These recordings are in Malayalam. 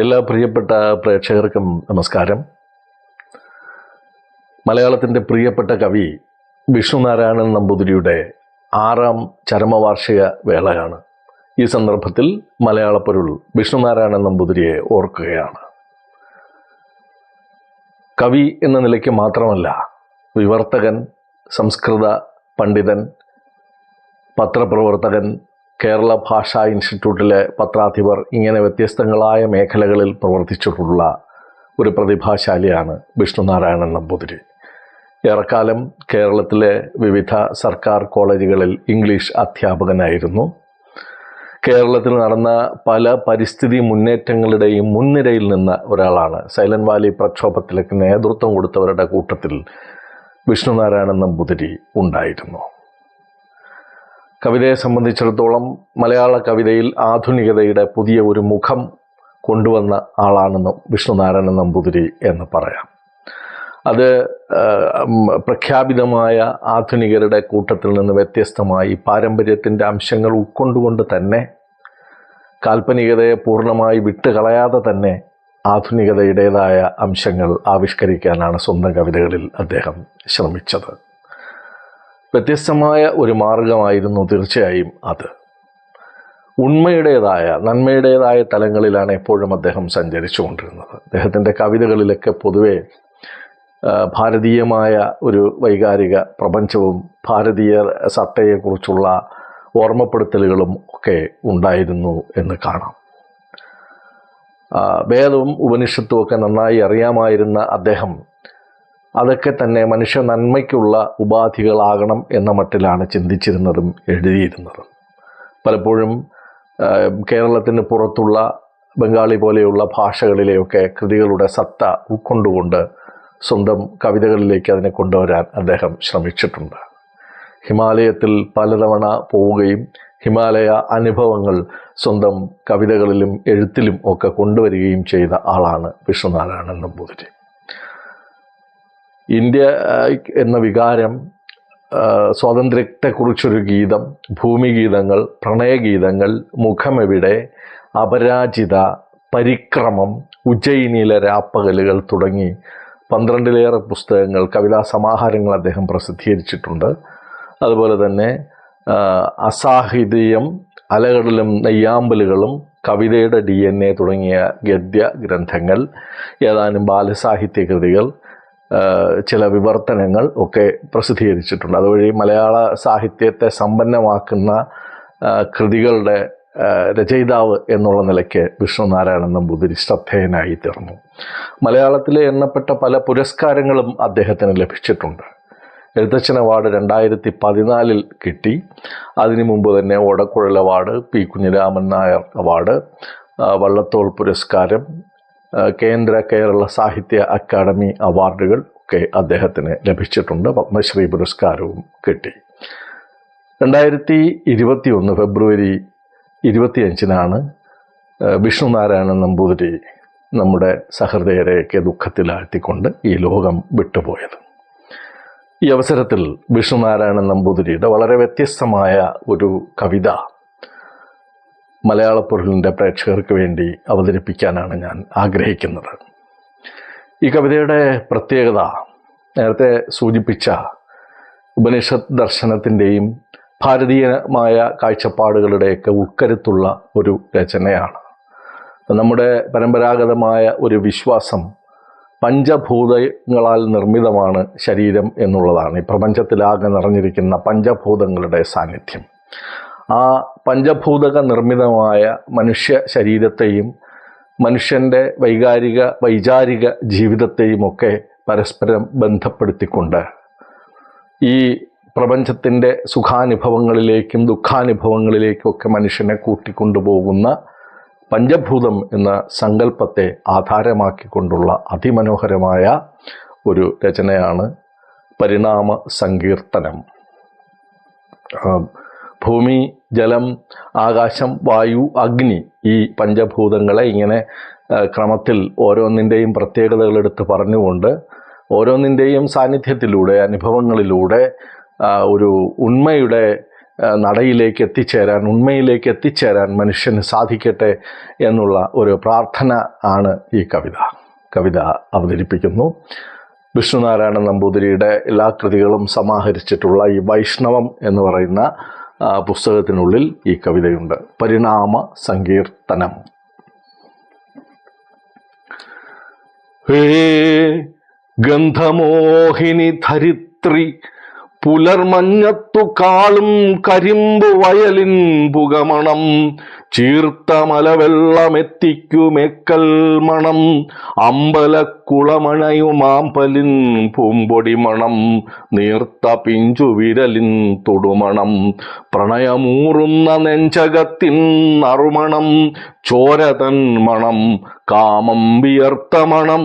എല്ലാ പ്രിയപ്പെട്ട പ്രേക്ഷകർക്കും നമസ്കാരം. മലയാളത്തിൻ്റെ പ്രിയപ്പെട്ട കവി വിഷ്ണുനാരായണൻ നമ്പൂതിരിയുടെ 6ാം ചരമവാർഷിക വേളയാണ്. ഈ സന്ദർഭത്തിൽ മലയാളപ്പൊരുൾ വിഷ്ണുനാരായണൻ നമ്പൂതിരിയെ ഓർക്കുകയാണ്. കവി എന്ന നിലയ്ക്ക് മാത്രമല്ല, വിവർത്തകൻ, സംസ്കൃത പണ്ഡിതൻ, പത്രപ്രവർത്തകൻ, കേരള ഭാഷാ ഇൻസ്റ്റിറ്റ്യൂട്ടിലെ പത്രാധിപർ, ഇങ്ങനെ വ്യത്യസ്തങ്ങളായ മേഖലകളിൽ പ്രവർത്തിച്ചിട്ടുള്ള ഒരു പ്രതിഭാശാലിയാണ് വിഷ്ണുനാരായണൻ നമ്പൂതിരി. ഏറെക്കാലം കേരളത്തിലെ വിവിധ സർക്കാർ കോളേജുകളിൽ ഇംഗ്ലീഷ് അധ്യാപകനായിരുന്നു. കേരളത്തിൽ നടന്ന പല പരിസ്ഥിതി മുന്നേറ്റങ്ങളുടെയും മുൻനിരയിൽ നിന്ന ഒരാളാണ്. സൈലന്റ് വാലി പ്രക്ഷോഭത്തിലേക്ക് നേതൃത്വം കൊടുത്തവരുടെ കൂട്ടത്തിൽ വിഷ്ണുനാരായണൻ നമ്പൂതിരി ഉണ്ടായിരുന്നു. കവിതയെ സംബന്ധിച്ചിടത്തോളം മലയാള കവിതയിൽ ആധുനികതയുടെ പുതിയ ഒരു മുഖം കൊണ്ടുവന്ന ആളാണെന്ന് വിഷ്ണുനാരായണൻ നമ്പൂതിരി എന്ന് പറയാം. അത് പ്രഖ്യാപിതമായ ആധുനികരുടെ കൂട്ടത്തിൽ നിന്ന് വ്യത്യസ്തമായി പാരമ്പര്യത്തിൻ്റെ അംശങ്ങൾ ഉൾക്കൊണ്ടുകൊണ്ട് തന്നെ, കാൽപ്പനികതയെ പൂർണ്ണമായി വിട്ടുകളയാതെ തന്നെ ആധുനികതയുടേതായ അംശങ്ങൾ ആവിഷ്കരിക്കാനാണ് സ്വന്തം കവിതകളിൽ അദ്ദേഹം ശ്രമിച്ചത്. വ്യത്യസ്തമായ ഒരു മാർഗമായിരുന്നു തീർച്ചയായും അത്. ഉണ്മയുടേതായ, നന്മയുടേതായ തലങ്ങളിലാണ് എപ്പോഴും അദ്ദേഹം സഞ്ചരിച്ചു കൊണ്ടിരുന്നത്. അദ്ദേഹത്തിൻ്റെ കവിതകളിലൊക്കെ പൊതുവെ ഭാരതീയമായ ഒരു വൈകാരിക പ്രപഞ്ചവും ഭാരതീയ സത്തയെക്കുറിച്ചുള്ള ഓർമ്മപ്പെടുത്തലുകളും ഒക്കെ ഉണ്ടായിരുന്നു എന്ന് കാണാം. വേദവും ഉപനിഷത്തും ഒക്കെ നന്നായി അറിയാമായിരുന്ന അദ്ദേഹം അതൊക്കെ തന്നെ മനുഷ്യ നന്മയ്ക്കുള്ള ഉപാധികളാകണം എന്ന മട്ടിലാണ് ചിന്തിച്ചിരുന്നതും എഴുതിയിരുന്നതും. പലപ്പോഴും കേരളത്തിന് പുറത്തുള്ള ബംഗാളി പോലെയുള്ള ഭാഷകളിലെയൊക്കെ കൃതികളുടെ സത്ത ഉൾക്കൊണ്ടുകൊണ്ട് സ്വന്തം കവിതകളിലേക്ക് അതിനെ കൊണ്ടുവരാൻ അദ്ദേഹം ശ്രമിച്ചിട്ടുണ്ട്. ഹിമാലയത്തിൽ പലതവണ പോവുകയും ഹിമാലയ അനുഭവങ്ങൾ സ്വന്തം കവിതകളിലും എഴുത്തിലും ഒക്കെ കൊണ്ടുവരികയും ചെയ്ത ആളാണ് വിഷ്ണുനാരായണൻ നമ്പൂതിരി. ഇന്ത്യ എന്ന വികാരം, സ്വാതന്ത്ര്യത്തെക്കുറിച്ചൊരു ഗീതം, ഭൂമിഗീതങ്ങൾ, പ്രണയഗീതങ്ങൾ, മുഖമെവിടെ, അപരാജിത, പരിക്രമം, ഉജ്ജയിനിയിലെ രാപ്പകലുകൾ തുടങ്ങി 12ലേറെ പുസ്തകങ്ങൾ, കവിതാ സമാഹാരങ്ങൾ അദ്ദേഹം പ്രസിദ്ധീകരിച്ചിട്ടുണ്ട്. അതുപോലെ തന്നെ അസാഹിതീയം, അലകടലും നെയ്യാമ്പലുകളും, കവിതയുടെ DNA തുടങ്ങിയ ഗദ്യ ഗ്രന്ഥങ്ങൾ, ഏതാനും ബാലസാഹിത്യ കൃതികൾ, ചില വിവർത്തനങ്ങൾ ഒക്കെ പ്രസിദ്ധീകരിച്ചിട്ടുണ്ട്. അതുവഴി മലയാള സാഹിത്യത്തെ സമ്പന്നമാക്കുന്ന കൃതികളുടെ രചയിതാവ് എന്നുള്ള നിലയ്ക്ക് വിഷ്ണുനാരായണൻ നമ്പൂതിരി ശ്രദ്ധേയനായി തീർന്നു. മലയാളത്തിലെ എണ്ണപ്പെട്ട പല പുരസ്കാരങ്ങളും അദ്ദേഹത്തിന് ലഭിച്ചിട്ടുണ്ട്. എഴുത്തച്ഛൻ അവാർഡ് 2014 കിട്ടി. അതിനു മുമ്പ് തന്നെ ഓടക്കുഴൽ award, P Kunhiraman Nair award, Vallathol പുരസ്കാരം, കേരള സാഹിത്യ അക്കാദമി അവാർഡുകൾ ഒക്കെ അദ്ദേഹത്തിന് ലഭിച്ചിട്ടുണ്ട്. പത്മശ്രീ പുരസ്കാരവും കിട്ടി. 2021 ഫെബ്രുവരി 25 വിഷ്ണുനാരായണൻ നമ്പൂതിരി നമ്മുടെ സഹൃദയരെയൊക്കെ ദുഃഖത്തിലാഴ്ത്തിക്കൊണ്ട് ഈ ലോകം വിട്ടുപോയത്. ഈ അവസരത്തിൽ വിഷ്ണുനാരായണൻ നമ്പൂതിരിയുടെ വളരെ വ്യത്യസ്തമായ ഒരു കവിത മലയാളപ്പൊരുളിൻ്റെ പ്രേക്ഷകർക്ക് വേണ്ടി അവതരിപ്പിക്കാനാണ് ഞാൻ ആഗ്രഹിക്കുന്നത്. ഈ കവിതയുടെ പ്രത്യേകത നേരത്തെ സൂചിപ്പിച്ച ഉപനിഷത്ത് ദർശനത്തിൻ്റെയും ഭാരതീയമായ കാഴ്ചപ്പാടുകളുടെയൊക്കെ ഉൾക്കരുത്തുള്ള ഒരു രചനയാണ്. നമ്മുടെ പരമ്പരാഗതമായ ഒരു വിശ്വാസം പഞ്ചഭൂതങ്ങളാൽ നിർമ്മിതമാണ് ശരീരം എന്നുള്ളതാണ്. ഈ പ്രപഞ്ചത്തിലാകെ നിറഞ്ഞിരിക്കുന്ന പഞ്ചഭൂതങ്ങളുടെ സാന്നിധ്യം. ആ പഞ്ചഭൂതക നിർമ്മിതമായ മനുഷ്യ ശരീരത്തെയും മനുഷ്യൻ്റെ വൈചാരിക ജീവിതത്തെയും ഒക്കെ പരസ്പരം ബന്ധപ്പെടുത്തിക്കൊണ്ട് ഈ പ്രപഞ്ചത്തിൻ്റെ സുഖാനുഭവങ്ങളിലേക്കും ദുഃഖാനുഭവങ്ങളിലേക്കും ഒക്കെ മനുഷ്യനെ കൂട്ടിക്കൊണ്ടുപോകുന്ന പഞ്ചഭൂതം എന്ന സങ്കല്പത്തെ ആധാരമാക്കിക്കൊണ്ടുള്ള അതിമനോഹരമായ ഒരു രചനയാണ് പരിണാമ സങ്കീർത്തനം. ഭൂമി, ജലം, ആകാശം, വായു, അഗ്നി, ഈ പഞ്ചഭൂതങ്ങളെ ഇങ്ങനെ ക്രമത്തിൽ ഓരോന്നിൻ്റെയും പ്രത്യേകതകളെടുത്ത് പറഞ്ഞുകൊണ്ട് ഓരോന്നിൻ്റെയും സാന്നിധ്യത്തിലൂടെ, അനുഭവങ്ങളിലൂടെ ഒരു ഉണ്മയുടെ നടയിലേക്ക് എത്തിച്ചേരാൻ, ഉണ്മയിലേക്ക് എത്തിച്ചേരാൻ മനുഷ്യന് സാധിക്കട്ടെ എന്നുള്ള ഒരു പ്രാർത്ഥന ആണ് ഈ കവിത അവതരിപ്പിക്കുന്നു. വിഷ്ണുനാരായണൻ നമ്പൂതിരിയുടെ എല്ലാ കൃതികളും സമാഹരിച്ചിട്ടുള്ള ഈ വൈഷ്ണവം എന്ന് പറയുന്ന പുസ്തകത്തിനുള്ളിൽ ഈ കവിതയുണ്ട്. പരിണാമ സങ്കീർത്തനം. ഹേ ഗന്ധമോഹിനി ധരിത്രി, പുലർമഞ്ഞത്തു കാളും കരിമ്പു വയലിൻ പുകമണം, ചീർത്ത മലവെള്ളമെത്തിക്കുമെക്കൽ മണം, അമ്പലക്കുളമണയുമാമ്പലിൻ പൂമ്പൊടി മണം, നീർത്ത പിഞ്ചുവിരലിൻ തൊടുമണം, പ്രണയമൂറുന്ന നെഞ്ചകത്തിൻ നറുമണം, ചോരതൻ മണം, കാമം വിയർത്ത മണം,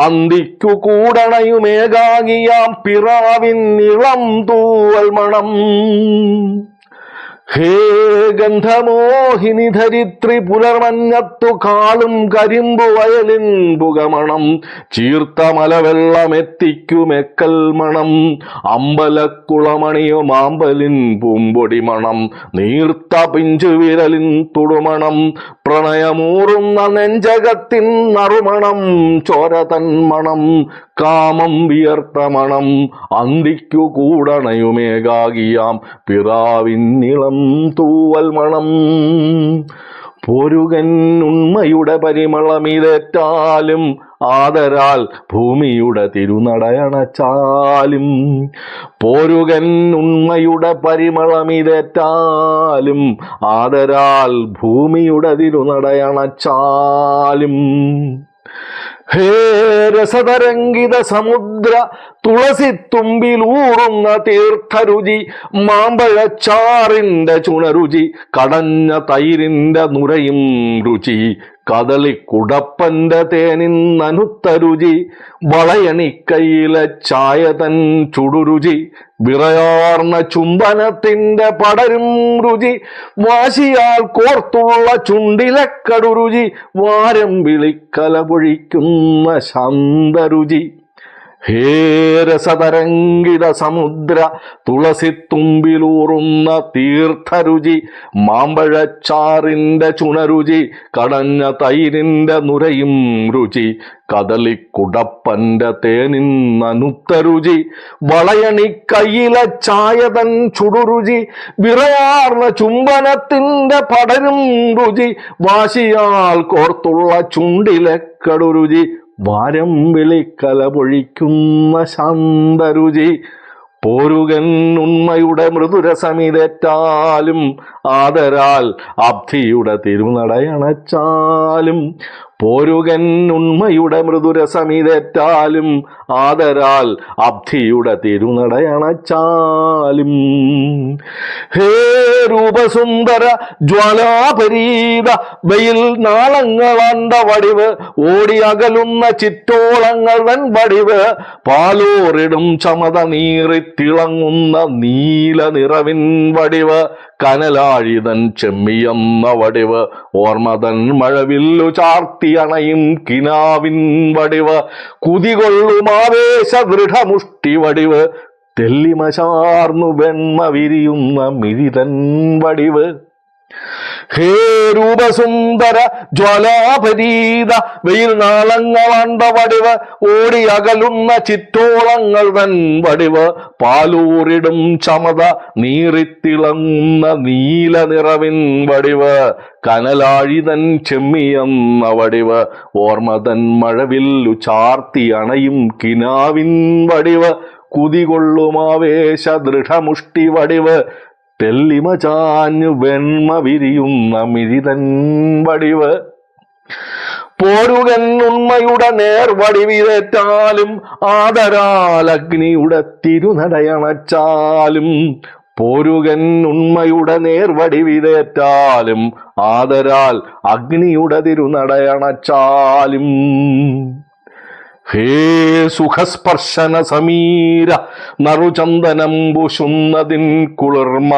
അന്തിക്കു കൂടണയുമേകാകിയാം പിറാവിൻ ഇളം തൂവൽ മണം. ഹേ ഗന്ധമോഹിനി ധരിത്രി, പുലർമഞ്ഞത്തു കാളും കരിമ്പു വയലിൻ പുകമണം, ചീർത്ത മലവെള്ളമെത്തിക്കുമെക്കൽ മണം, അമ്പലക്കുളമണിയുമാമ്പലിൻ പൂമ്പൊടി മണം, നീർത്ത പിഞ്ചുവിരലിൻ തുടുമണം, പ്രണയമൂറുന്ന നെഞ്ചകത്തിൻ നറുമണം, ചോരതൻ മണം, കാമം വിയർത്ത മണം, അന്തിക്കു കൂടണയുമേകാകിയാം പിറാവിന്നിളം തൂവൽ മണം. പോരുകൻ ഉണ്മയുടെ പരിമളമിതേറ്റാലും, ആദരാൽ ഭൂമിയുടെ തിരുനടയണച്ചാലും. പോരുകൻ ഉണ്മയുടെ പരിമളമിതേറ്റാലും, ആദരാൽ ഭൂമിയുടെ തിരുനടയണച്ചാലും. ഹേ രസതരംഗിത സമുദ്ര, തുളസിത്തുമ്പിലൂറുന്ന തീർത്ഥരുചി, മാമ്പഴച്ചാറിന്റെ ചുണരുചി, കടഞ്ഞ തൈരിന്റെ നുരയും രുചി, കദളിക്കുടപ്പന്റെ തേനിന്നനുത്ത രുചി, വളയണിക്കൈയിലെ ചായതൻ ചുടുരുചി, വിറയാർന്ന ചുംബനത്തിന്റെ പടരും രുചി, വാശിയാൽ കോർത്തുള്ള ചുണ്ടിലെ കടുരുചി, വാരം വിളിക്കല പൊഴിക്കുന്ന ശാന്തരുചി. ഹേ രസതരംഗിത സമുദ്ര, തുളസിത്തുമ്പിലൂറുന്ന തീർത്ഥരുചി, മാമ്പഴച്ചാറിന്റെ ചുണരുചി, കടഞ്ഞ തൈരിന്റെ നുരയും രുചി, കദളിക്കുടപ്പന്റെ തേനിന്നനുത്ത രുചി, വളയണിക്കൈയിലെ ചായതൻ ചുടുരുചി, വിറയാർന്ന ചുംബനത്തിന്റെ പടരും രുചി, വാശിയാൽ കോർത്തുള്ള ചുണ്ടിലെ കടുരുചി, വാരം വിളിക്കല പൊഴിക്കുന്ന ശാന്തരുചി. പോരുകൻ ഉണ്മയുടെ മൃദുരസമിതേറ്റാലും, ആദരാൽ അബ്ധിയുടെ തിരുനടയണച്ചാലും. പോരുകൻ ഉണ്മയുടെ മൃദുരസമിതേറ്റാലും, ആദരാൽ അബ്ധിയുടെ തിരുനടയണച്ചാലും. ഹേ രൂപസുന്ദര ജ്വാലാപരീത, വെയിൽ നാളങ്ങളാണ്ട വടിവ്, ഓടി അകലുന്ന ചിറ്റോളങ്ങൾ വൻ വടിവ്, പാലോറിടും ചമത നീറിത്തിളങ്ങുന്ന നീല നിറവിൻ വടിവ്, കനലാഴിതൻ ചെമ്മിയെന്ന വടിവ്, ഓർമ്മതൻ മഴവില്ലു ചാർത്തിയണയും കിനാവിൻ വടിവ്, കുതികൊള്ളും ആവേശ ദൃഢമുഷ്ടി വടിവ്, തെല്ലിമ ചാർന്നു വെണ്മ വിരിയുന്ന മിഴിതൻ വടിവ്. ഹേ രൂപസുന്ദര ജ്വാലാപരീത, വെയിൽ നാളങ്ങളാണ്ട വടിവ്, ഓടി അകലുന്ന ചിറ്റോളങ്ങൾ തൻ വടിവ്, പാലൂറിടും ചമത നീറിത്തിളങ്ങുന്ന നീല നിറവിൻ വടിവ്, കനലാഴിതൻ ചെമ്മിയെന്ന വടിവ്, ഓർമ്മതൻ മഴവില്ലു ചാർത്തി അണയും കിനാവിൻ വടിവ്, കുതികൊള്ളുമാവേശ ദൃഢമുഷ്ടി വടിവ്, തെല്ലിമ ചാഞ്ഞു വെണ്മ വിരിയുന്ന മിഴിതൻ വടിവ്. പോരുകൻ ഉണ്മയുടെ നേർവടിവിതേറ്റാലും, ആദരാൽ അഗ്നിയുടെ തിരുനടയണച്ചാലും. പോരുകൻ ഉണ്മയുടെ നേർവടിവിതേറ്റാലും, ആദരാൽ അഗ്നിയുടെ തിരുനടയണച്ചാലും. ഹേ സുഖസ്പർശന സമീര, നറുചന്ദനം പൂശുന്നതിൻ കുളിർമ,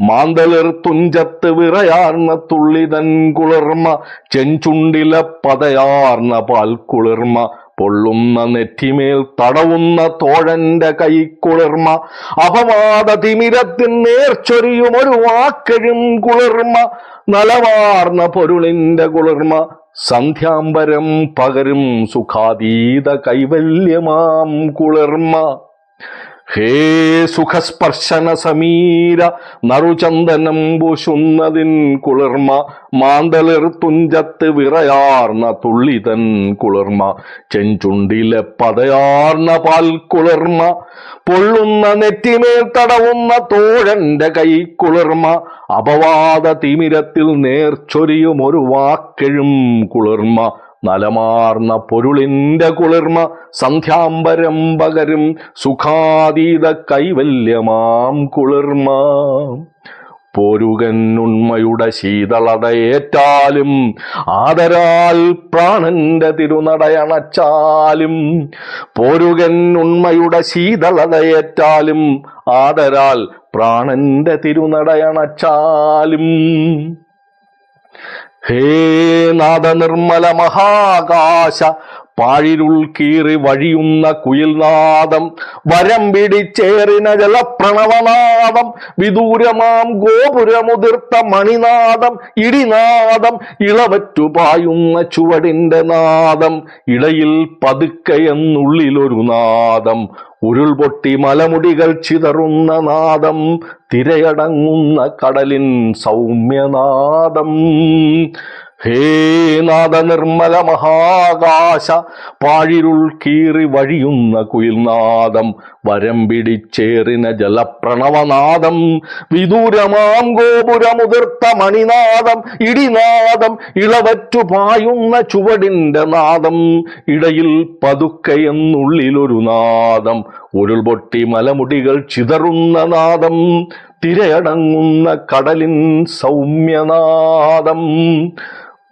മാന്തളിർ തുഞ്ചത്ത് വിറയാർന്ന തുള്ളിതൻ കുളിർമ, ചെഞ്ചുണ്ടിലെ പതയാർന്ന പാൽ കുളിർമ, പൊള്ളുന്ന നെറ്റിമേൽ തടവുന്ന തോഴന്റെ കൈക്കുളിർമ, അപവാദ തിമിരത്തിൻ നേർച്ചൊരിയുമൊരു വാക്കെഴും കുളിർമ, നലവാർന്ന പൊരുളിന്റെ കുളിർമ, സന്ധ്യാംബരം പകരും സുഖാതീത കൈവല്യമാം കുളിർമ. ഹേ സുഖസ്പർശന സമീര നറുചന്ദനം പൂശുന്നതിൻ കുളിർമ, മാന്തളിർ തുഞ്ചത്ത് വിറയാർന്ന തുള്ളിതൻ കുളിർമ, ചെഞ്ചുണ്ടിലെ പതയാർന്ന പാൽ കുളിർമ, പൊള്ളുന്ന നെറ്റിമേൽ തടവുന്ന തോഴന്റെ കൈ കുളിർമ, അപവാദ തിമിരത്തിൽ നേർച്ചൊരിയും ഒരു വാക്കെഴും കുളിർമ, നലമാർന്ന പൊരുളിന്റെ കുളിർമ, സന്ധ്യാംബരം പകരും സുഖാതീത കൈവല്യമാം കുളിർമ. പോരുകൻ ഉണ്മയുടെ ശീതളതയേറ്റാലും ആദരാൽ പ്രാണന്റെ തിരുനടയണച്ചാലും, പോരുകൻ ഉണ്മയുടെ ശീതളതയേറ്റാലും ആദരാൽ പ്രാണന്റെ തിരുനടയണച്ചാലും. ഹേ നാദ നിർമ്മല മഹാകാശ പാഴിരുൾ കീറി വഴിയുന്ന കുയിൽനാദം, വരം പിടിച്ചേറിന ജലപ്രണവനാദം, വിദൂരമാം ഗോപുരമുതിർത്ത മണിനാദം, ഇടിനാദം, ഇളവറ്റുപായുന്ന ചുവടിന്റെ നാദം, ഇടയിൽ പതുക്കെയെന്നുള്ളിലൊരു നാദം, ഉരുൾപൊട്ടി മലമുടികൾ ചിതറുന്ന നാദം, തിരയടങ്ങുന്ന കടലിൻ സൗമ്യനാദം. ഹേ നാദ നിർമ്മല മഹാകാശ പാഴിരുൾ കീറി വഴിയുന്ന കുയിൽനാദം, വരം പിടിച്ചേറിന ജലപ്രണവനാദം, വിദൂരമാം ഗോപുരമുതിർത്ത മണിനാദം, ഇടിനാദം, ഇളവറ്റുപായുന്ന ചുവടിന്റെ നാദം, ഇടയിൽ പതുക്കെയെന്നുള്ളിലൊരു നാദം, ഉരുൾപൊട്ടി മലമുടികൾ ചിതറുന്ന നാദം, തിരയടങ്ങുന്ന കടലിൻ സൗമ്യനാദം.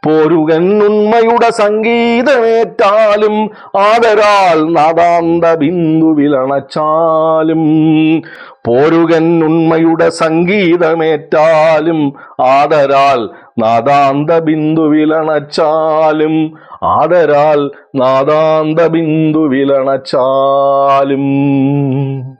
പോരുകൻ ഉണ്മയുടെ സംഗീതമേറ്റാലും ആദരാൽ നാദാന്ത ബിന്ദുവിലണച്ചാലും, പോരുകൻ ഉണ്മയുടെ സംഗീതമേറ്റാലും ആദരാൽ നാദാന്ത ബിന്ദുവിലണച്ചാലും, ആദരാൽ നാദാന്ത ബിന്ദുവിലണച്ചാലും.